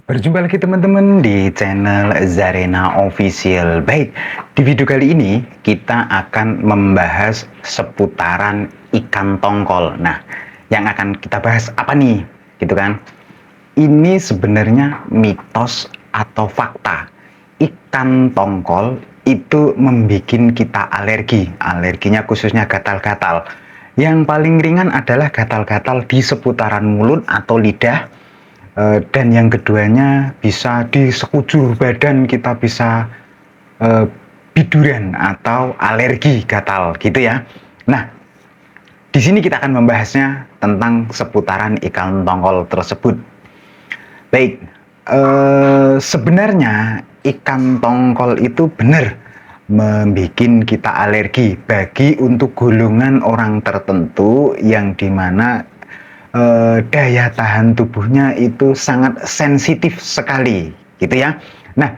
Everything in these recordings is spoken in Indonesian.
Berjumpa lagi teman-teman di channel Zarena Official. Baik, di video kali ini kita akan membahas seputaran ikan tongkol. Nah, yang akan kita bahas apa nih? Gitu kan? Ini sebenarnya mitos atau fakta. Ikan tongkol itu membuat kita alergi. Alerginya khususnya gatal-gatal. Yang paling ringan adalah gatal-gatal di seputaran mulut atau lidah. Dan yang keduanya bisa di sekujur badan kita bisa biduran atau alergi gatal gitu ya. Nah, di sini kita akan membahasnya tentang seputaran ikan tongkol tersebut. Baik, sebenarnya ikan tongkol itu benar membuat kita alergi bagi untuk golongan orang tertentu yang dimana daya tahan tubuhnya itu sangat sensitif sekali gitu ya. Nah,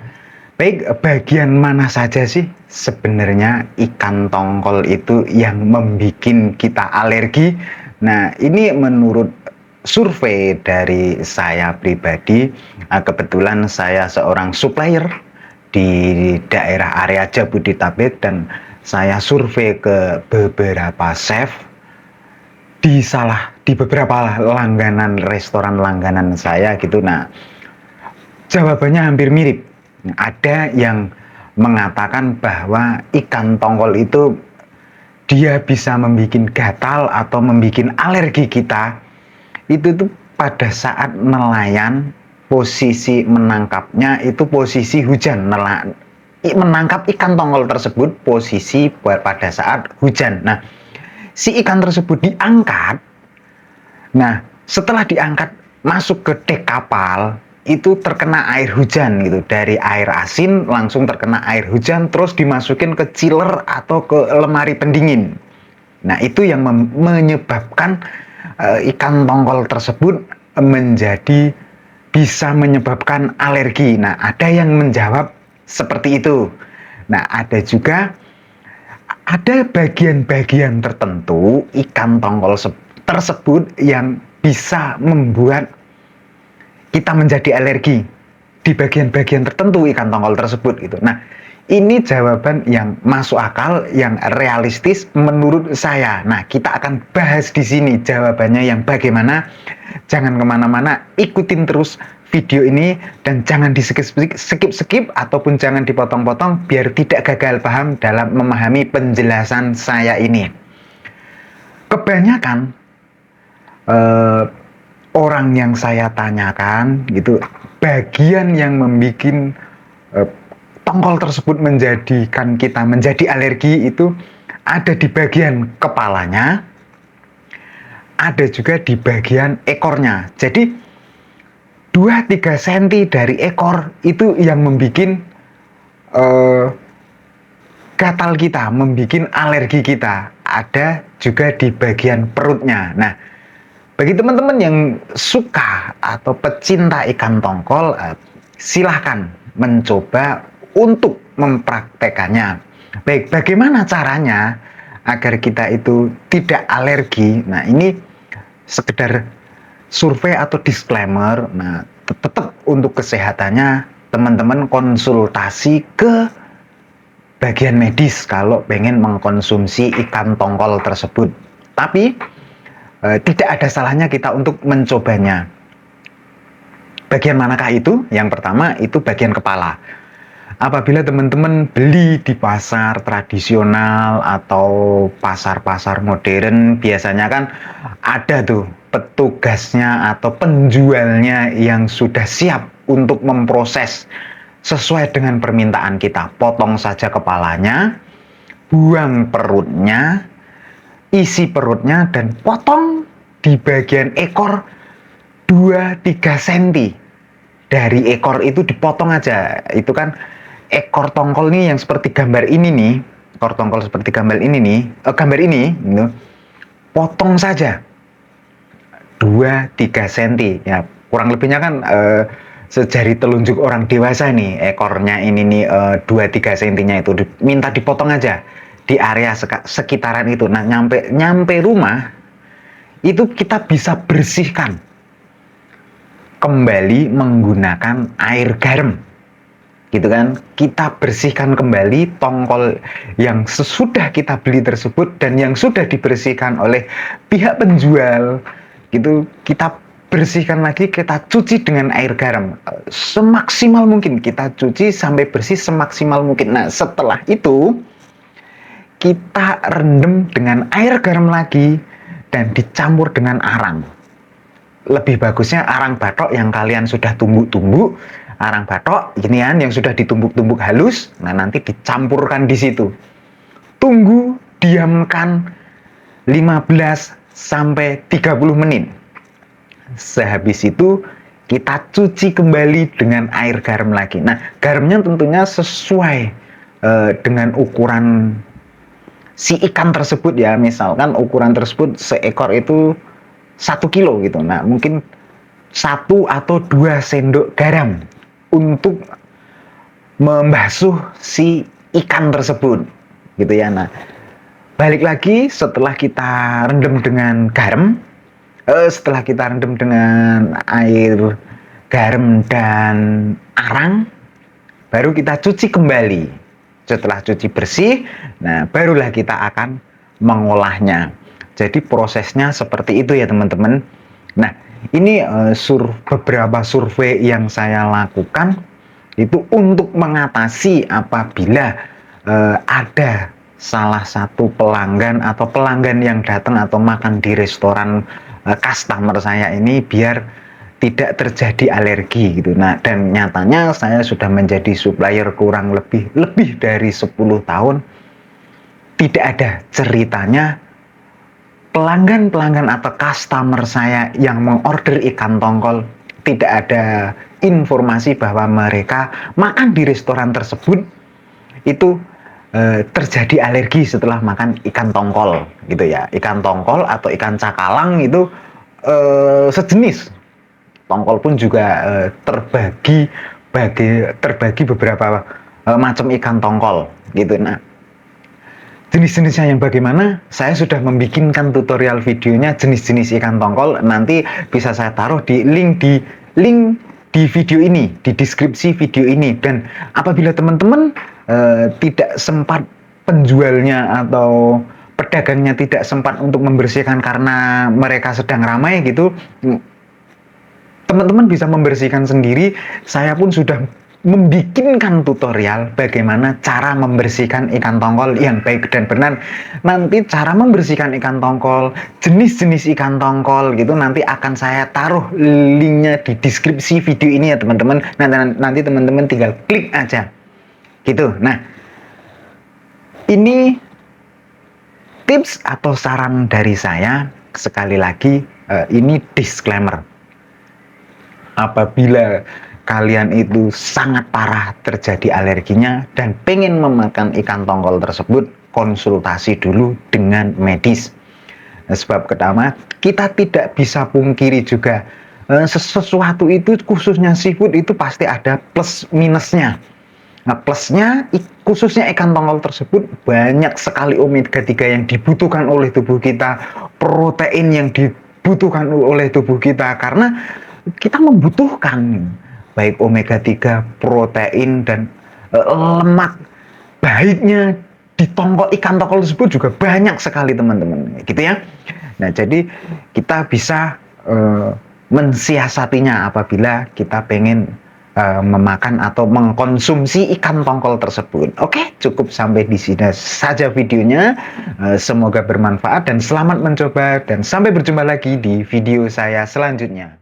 baik, bagian mana saja sih sebenarnya ikan tongkol itu yang membuat kita alergi? Nah, ini menurut survei dari saya pribadi, kebetulan saya seorang supplier di daerah area Jabodetabek dan saya survei ke beberapa chef di beberapa langganan restoran langganan saya gitu. Nah, jawabannya hampir mirip. Ada yang mengatakan bahwa ikan tongkol itu dia bisa membuat gatal atau membuat alergi kita itu tuh pada saat nelayan, posisi menangkapnya itu posisi hujan. Menangkap ikan tongkol tersebut posisi pada saat hujan. Nah, si ikan tersebut diangkat. Nah, setelah diangkat masuk ke dek kapal, itu terkena air hujan gitu. Dari air asin langsung terkena air hujan, terus dimasukin ke chiller atau ke lemari pendingin. Nah, itu yang menyebabkan ikan tongkol tersebut menjadi bisa menyebabkan alergi. Nah, ada yang menjawab seperti itu. Nah, ada bagian-bagian tertentu ikan tongkol tersebut yang bisa membuat kita menjadi alergi di bagian-bagian tertentu ikan tongkol tersebut gitu. Nah, ini jawaban yang masuk akal, yang realistis menurut saya. Nah, kita akan bahas di sini jawabannya yang bagaimana. Jangan kemana-mana, ikutin terus video ini dan jangan di skip ataupun jangan dipotong-potong biar tidak gagal paham dalam memahami penjelasan saya ini. Kebanyakan orang yang saya tanyakan gitu, bagian yang membuat tongkol tersebut menjadikan kita menjadi alergi itu ada di bagian kepalanya, ada juga di bagian ekornya. Jadi 2-3 cm dari ekor itu yang membuat gatal kita, membuat alergi kita. Ada juga di bagian perutnya. Nah, bagi teman-teman yang suka atau pecinta ikan tongkol, silahkan mencoba untuk mempraktekannya. Baik, bagaimana caranya agar kita itu tidak alergi? Nah, ini sekedar survei atau disclaimer. Nah, tetap untuk kesehatannya teman-teman konsultasi ke bagian medis kalau pengen mengkonsumsi ikan tongkol tersebut. Tapi tidak ada salahnya kita untuk mencobanya. Bagian manakah itu? Yang pertama itu bagian kepala. Apabila teman-teman beli di pasar tradisional atau pasar-pasar modern, biasanya kan ada tuh petugasnya atau penjualnya yang sudah siap untuk memproses sesuai dengan permintaan kita. Potong saja kepalanya, buang perutnya, isi perutnya, dan potong di bagian ekor 2-3 cm. Dari ekor itu dipotong aja. Itu kan ekor tongkol nih yang seperti gambar ini nih, ekor tongkol seperti gambar ini nih, gitu. Potong saja 2-3 cm ya, kurang lebihnya kan sejari telunjuk orang dewasa nih ekornya ini nih, 2-3 cm-nya itu minta dipotong aja di area sekitaran itu. Nah, nyampe rumah itu kita bisa bersihkan kembali menggunakan air garam. Gitu kan, kita bersihkan kembali tongkol yang sesudah kita beli tersebut dan yang sudah dibersihkan oleh pihak penjual. Gitu, kita bersihkan lagi, kita cuci dengan air garam semaksimal mungkin, kita cuci sampai bersih semaksimal mungkin. Nah, setelah itu kita rendam dengan air garam lagi dan dicampur dengan arang. Lebih bagusnya arang batok yang kalian sudah tumbuk-tumbuk, arang batok ini kan yang sudah ditumbuk-tumbuk halus. Nah, nanti dicampurkan di situ. Tunggu, diamkan 15 sampai 30 menit. Sehabis itu kita cuci kembali dengan air garam lagi. Nah, garamnya tentunya sesuai dengan ukuran si ikan tersebut ya. Misalkan ukuran tersebut seekor itu 1 kilo gitu. Nah, mungkin 1 atau 2 sendok garam untuk membasuh si ikan tersebut gitu ya. Nah, balik lagi setelah kita rendam dengan garam, setelah kita rendam dengan air garam dan arang, baru kita cuci kembali. Setelah cuci bersih, nah barulah kita akan mengolahnya. Jadi prosesnya seperti itu ya teman-teman. Nah, ini beberapa survei yang saya lakukan itu untuk mengatasi apabila ada salah satu pelanggan atau pelanggan yang datang atau makan di restoran customer saya ini biar tidak terjadi alergi gitu. Nah, dan nyatanya saya sudah menjadi supplier kurang lebih dari 10 tahun. Tidak ada ceritanya pelanggan atau customer saya yang mengorder ikan tongkol tidak ada informasi bahwa mereka makan di restoran tersebut itu terjadi alergi setelah makan ikan tongkol gitu ya. Ikan tongkol atau ikan cakalang itu sejenis. Tongkol pun juga terbagi beberapa macam ikan tongkol gitu. Nah, jenis-jenisnya yang bagaimana, saya sudah membikinkan tutorial videonya jenis-jenis ikan tongkol. Nanti bisa saya taruh di link di video ini, di deskripsi video ini. Dan apabila teman-teman tidak sempat, penjualnya atau pedagangnya tidak sempat untuk membersihkan karena mereka sedang ramai gitu, teman-teman bisa membersihkan sendiri. Saya pun sudah membikinkan tutorial bagaimana cara membersihkan ikan tongkol yang baik dan benar. Nanti cara membersihkan ikan tongkol, jenis-jenis ikan tongkol gitu, nanti akan saya taruh linknya di deskripsi video ini ya teman-teman. Nanti teman-teman tinggal klik aja gitu. Nah, ini tips atau saran dari saya. Sekali lagi, ini disclaimer. Apabila kalian itu sangat parah terjadi alerginya dan pengen memakan ikan tongkol tersebut, konsultasi dulu dengan medis. Sebab pertama, kita tidak bisa pungkiri juga sesuatu itu, khususnya seafood itu pasti ada plus minusnya. Nah, plusnya khususnya ikan tongkol tersebut banyak sekali omega 3 yang dibutuhkan oleh tubuh kita, protein yang dibutuhkan oleh tubuh kita, karena kita membutuhkan baik omega 3, protein dan lemak. Baiknya di ikan tongkol tersebut juga banyak sekali teman-teman gitu ya. Nah, jadi kita bisa mensiasatinya apabila kita pengen memakan atau mengkonsumsi ikan tongkol tersebut. Oke, cukup sampai di sini saja videonya. Semoga bermanfaat dan selamat mencoba, dan sampai berjumpa lagi di video saya selanjutnya.